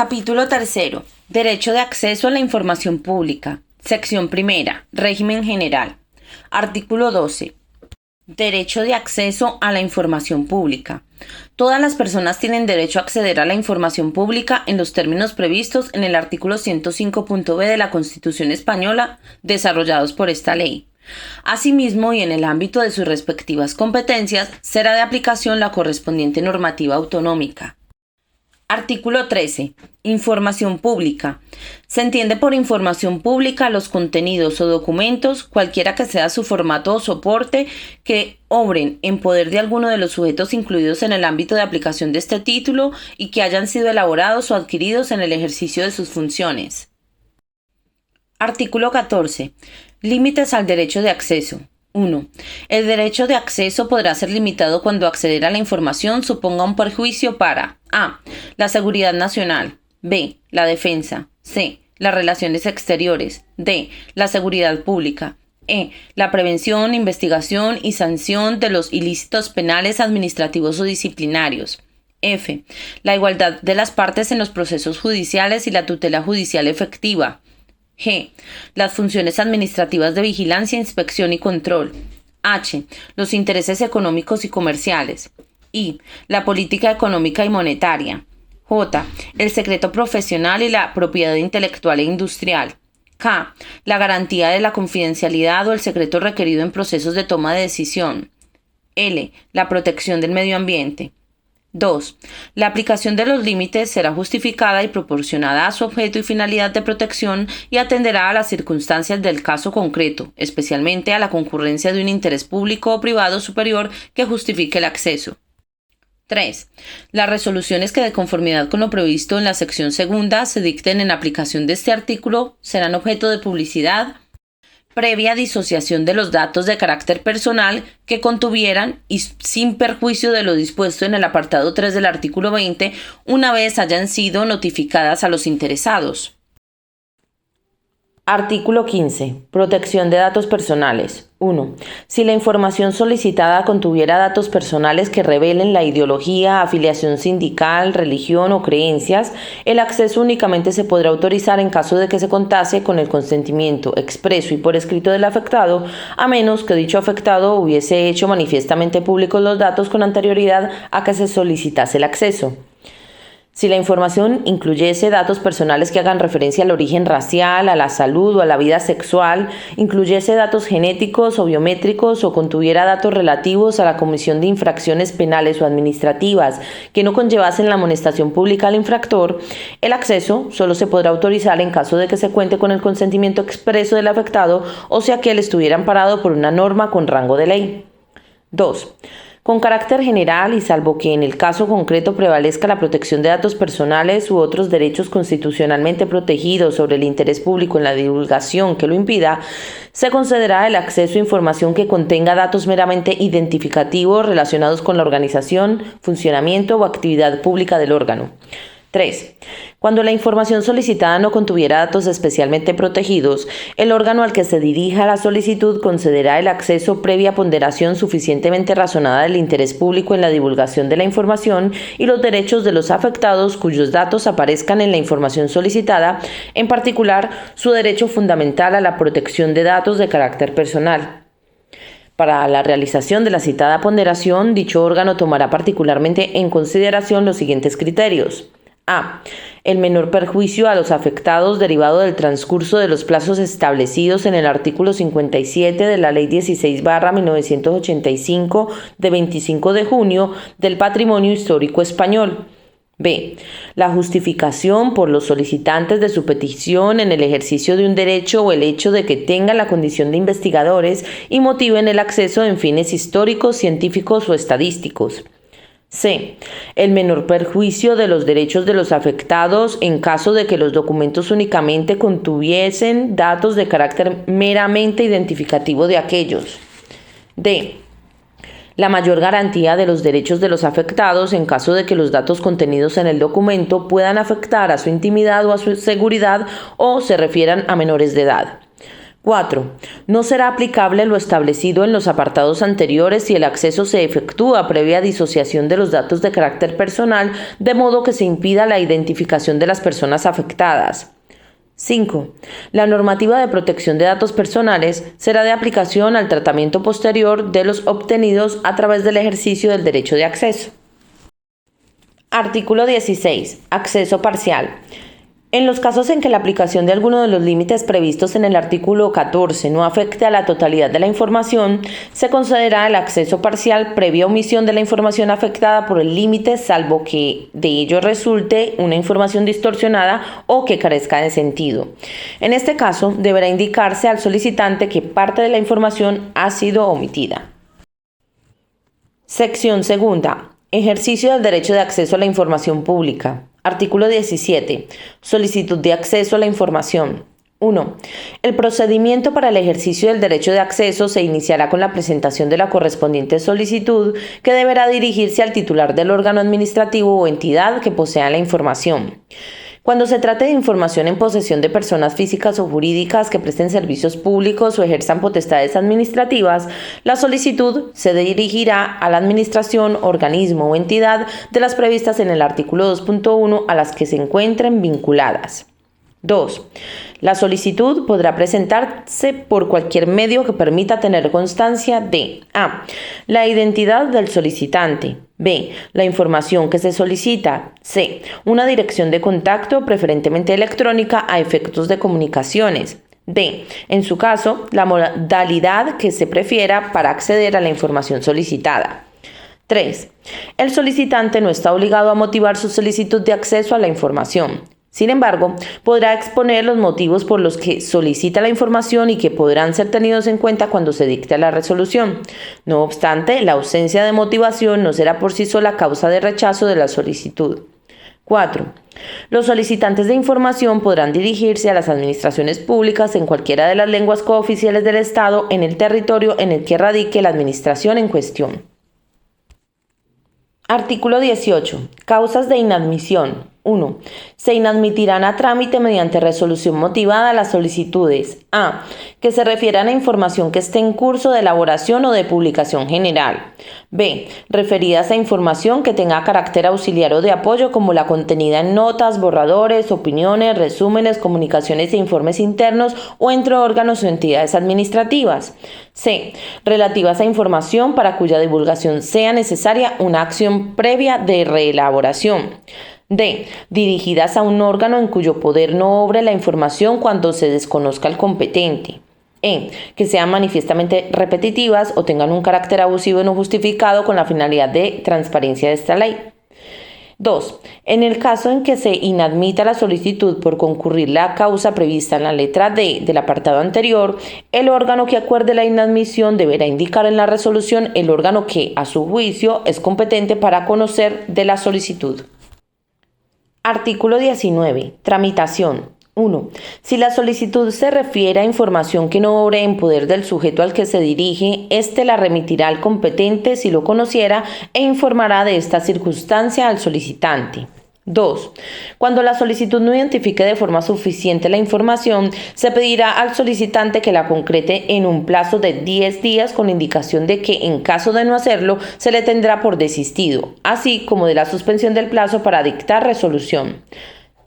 Capítulo 3. Derecho de acceso a la información pública. Sección 1. Régimen general. Artículo 12. Derecho de acceso a la información pública. Todas las personas tienen derecho a acceder a la información pública en los términos previstos en el artículo 105.b de la Constitución Española, desarrollados por esta ley. Asimismo, y en el ámbito de sus respectivas competencias, será de aplicación la correspondiente normativa autonómica. Artículo 13. Información pública. Se entiende por información pública los contenidos o documentos, cualquiera que sea su formato o soporte, que obren en poder de alguno de los sujetos incluidos en el ámbito de aplicación de este título y que hayan sido elaborados o adquiridos en el ejercicio de sus funciones. Artículo 14. Límites al derecho de acceso. 1. El derecho de acceso podrá ser limitado cuando acceder a la información suponga un perjuicio para a. La seguridad nacional, b. La defensa, c. Las relaciones exteriores, d. La seguridad pública, e. La prevención, investigación y sanción de los ilícitos penales, administrativos o disciplinarios, f. La igualdad de las partes en los procesos judiciales y la tutela judicial efectiva, g. Las funciones administrativas de vigilancia, inspección y control. H. Los intereses económicos y comerciales. I. La política económica y monetaria. J. El secreto profesional y la propiedad intelectual e industrial. K. La garantía de la confidencialidad o el secreto requerido en procesos de toma de decisión. L. La protección del medio ambiente. 2. La aplicación de los límites será justificada y proporcionada a su objeto y finalidad de protección y atenderá a las circunstancias del caso concreto, especialmente a la concurrencia de un interés público o privado superior que justifique el acceso. 3. Las resoluciones que de conformidad con lo previsto en la sección 2 se dicten en aplicación de este artículo serán objeto de publicidad previa disociación de los datos de carácter personal que contuvieran y sin perjuicio de lo dispuesto en el apartado 3 del artículo 20 una vez hayan sido notificadas a los interesados. Artículo 15. Protección de datos personales. 1. Si la información solicitada contuviera datos personales que revelen la ideología, afiliación sindical, religión o creencias, el acceso únicamente se podrá autorizar en caso de que se contase con el consentimiento expreso y por escrito del afectado, a menos que dicho afectado hubiese hecho manifiestamente públicos los datos con anterioridad a que se solicitase el acceso. Si la información incluyese datos personales que hagan referencia al origen racial, a la salud o a la vida sexual, incluyese datos genéticos o biométricos o contuviera datos relativos a la comisión de infracciones penales o administrativas que no conllevasen la amonestación pública al infractor, el acceso solo se podrá autorizar en caso de que se cuente con el consentimiento expreso del afectado o sea que él estuviera amparado por una norma con rango de ley. 2. Con carácter general y salvo que en el caso concreto prevalezca la protección de datos personales u otros derechos constitucionalmente protegidos sobre el interés público en la divulgación que lo impida, se concederá el acceso a información que contenga datos meramente identificativos relacionados con la organización, funcionamiento o actividad pública del órgano. 3. Cuando la información solicitada no contuviera datos especialmente protegidos, el órgano al que se dirija la solicitud concederá el acceso previa ponderación suficientemente razonada del interés público en la divulgación de la información y los derechos de los afectados cuyos datos aparezcan en la información solicitada, en particular su derecho fundamental a la protección de datos de carácter personal. Para la realización de la citada ponderación, dicho órgano tomará particularmente en consideración los siguientes criterios. A. El menor perjuicio a los afectados derivado del transcurso de los plazos establecidos en el artículo 57 de la Ley 16/1985 de 25 de junio del Patrimonio Histórico Español. B. La justificación por los solicitantes de su petición en el ejercicio de un derecho o el hecho de que tengan la condición de investigadores y motiven el acceso en fines históricos, científicos o estadísticos. C. El menor perjuicio de los derechos de los afectados en caso de que los documentos únicamente contuviesen datos de carácter meramente identificativo de aquellos. D. La mayor garantía de los derechos de los afectados en caso de que los datos contenidos en el documento puedan afectar a su intimidad o a su seguridad o se refieran a menores de edad. 4. No será aplicable lo establecido en los apartados anteriores si el acceso se efectúa previa disociación de los datos de carácter personal, de modo que se impida la identificación de las personas afectadas. 5. La normativa de protección de datos personales será de aplicación al tratamiento posterior de los obtenidos a través del ejercicio del derecho de acceso. Artículo 16. Acceso parcial. En los casos en que la aplicación de alguno de los límites previstos en el artículo 14 no afecte a la totalidad de la información, se concederá el acceso parcial previa omisión de la información afectada por el límite, salvo que de ello resulte una información distorsionada o que carezca de sentido. En este caso, deberá indicarse al solicitante que parte de la información ha sido omitida. Sección segunda. Ejercicio del derecho de acceso a la información pública. Artículo 17. Solicitud de acceso a la información. 1. El procedimiento para el ejercicio del derecho de acceso se iniciará con la presentación de la correspondiente solicitud, que deberá dirigirse al titular del órgano administrativo o entidad que posea la información. Cuando se trate de información en posesión de personas físicas o jurídicas que presten servicios públicos o ejerzan potestades administrativas, la solicitud se dirigirá a la administración, organismo o entidad de las previstas en el artículo 2.1 a las que se encuentren vinculadas. 2. La solicitud podrá presentarse por cualquier medio que permita tener constancia de a. La identidad del solicitante. B. La información que se solicita. C. Una dirección de contacto, preferentemente electrónica, a efectos de comunicaciones. D. En su caso, la modalidad que se prefiera para acceder a la información solicitada. 3. El solicitante no está obligado a motivar su solicitud de acceso a la información. Sin embargo, podrá exponer los motivos por los que solicita la información y que podrán ser tenidos en cuenta cuando se dicte la resolución. No obstante, la ausencia de motivación no será por sí sola causa de rechazo de la solicitud. 4. Los solicitantes de información podrán dirigirse a las administraciones públicas en cualquiera de las lenguas cooficiales del Estado en el territorio en el que radique la administración en cuestión. Artículo 18. Causas de inadmisión. 1. Se inadmitirán a trámite mediante resolución motivada las solicitudes a. Que se refieran a información que esté en curso de elaboración o de publicación general. B. Referidas a información que tenga carácter auxiliar o de apoyo, como la contenida en notas, borradores, opiniones, resúmenes, comunicaciones e informes internos o entre órganos o entidades administrativas. C. Relativas a información para cuya divulgación sea necesaria una acción previa de reelaboración. D. Dirigidas a un órgano en cuyo poder no obre la información cuando se desconozca el competente. E. Que sean manifiestamente repetitivas o tengan un carácter abusivo no justificado con la finalidad de transparencia de esta ley. 2. En el caso en que se inadmita la solicitud por concurrir la causa prevista en la letra D del apartado anterior, el órgano que acuerde la inadmisión deberá indicar en la resolución el órgano que, a su juicio, es competente para conocer de la solicitud. Artículo 19. Tramitación. 1. Si la solicitud se refiere a información que no obre en poder del sujeto al que se dirige, éste la remitirá al competente si lo conociera e informará de esta circunstancia al solicitante. 2. Cuando la solicitud no identifique de forma suficiente la información, se pedirá al solicitante que la concrete en un plazo de 10 días con indicación de que, en caso de no hacerlo, se le tendrá por desistido, así como de la suspensión del plazo para dictar resolución.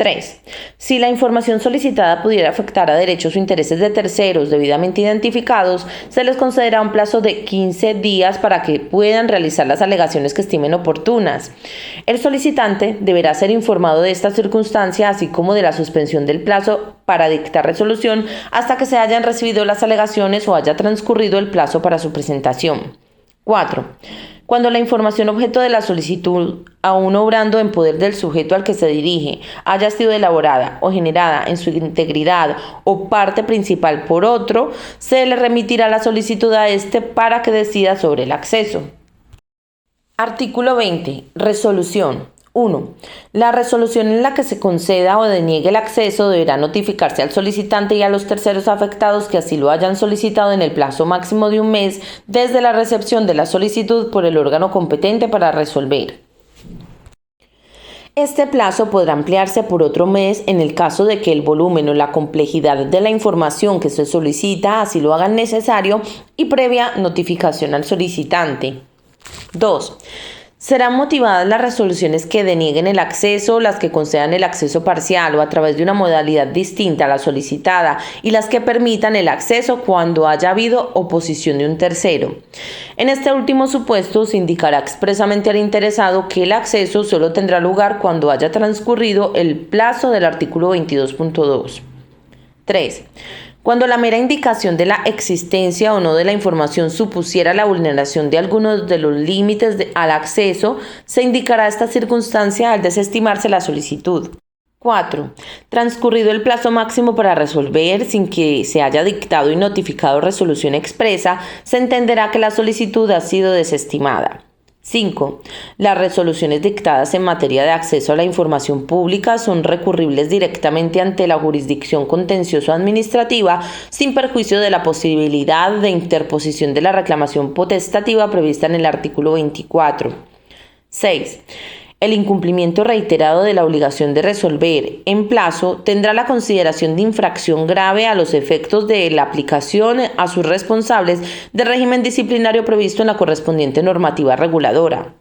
3. Si la información solicitada pudiera afectar a derechos o intereses de terceros debidamente identificados, se les concederá un plazo de 15 días para que puedan realizar las alegaciones que estimen oportunas. El solicitante deberá ser informado de esta circunstancia, así como de la suspensión del plazo para dictar resolución hasta que se hayan recibido las alegaciones o haya transcurrido el plazo para su presentación. 4. Cuando la información objeto de la solicitud, aún obrando en poder del sujeto al que se dirige, haya sido elaborada o generada en su integridad o parte principal por otro, se le remitirá la solicitud a éste para que decida sobre el acceso. Artículo 20. Resolución. 1. La resolución en la que se conceda o deniegue el acceso deberá notificarse al solicitante y a los terceros afectados que así lo hayan solicitado en el plazo máximo de un mes desde la recepción de la solicitud por el órgano competente para resolver. Este plazo podrá ampliarse por otro mes en el caso de que el volumen o la complejidad de la información que se solicita así lo hagan necesario y previa notificación al solicitante. 2. Serán motivadas las resoluciones que denieguen el acceso, las que concedan el acceso parcial o a través de una modalidad distinta a la solicitada y las que permitan el acceso cuando haya habido oposición de un tercero. En este último supuesto se indicará expresamente al interesado que el acceso solo tendrá lugar cuando haya transcurrido el plazo del artículo 22.2. 3. Cuando la mera indicación de la existencia o no de la información supusiera la vulneración de algunos de los límites al acceso, se indicará esta circunstancia al desestimarse la solicitud. 4. Transcurrido el plazo máximo para resolver sin que se haya dictado y notificado resolución expresa, se entenderá que la solicitud ha sido desestimada. 5. Las resoluciones dictadas en materia de acceso a la información pública son recurribles directamente ante la jurisdicción contencioso-administrativa sin perjuicio de la posibilidad de interposición de la reclamación potestativa prevista en el artículo 24. 6. El incumplimiento reiterado de la obligación de resolver en plazo tendrá la consideración de infracción grave a los efectos de la aplicación a sus responsables del régimen disciplinario previsto en la correspondiente normativa reguladora.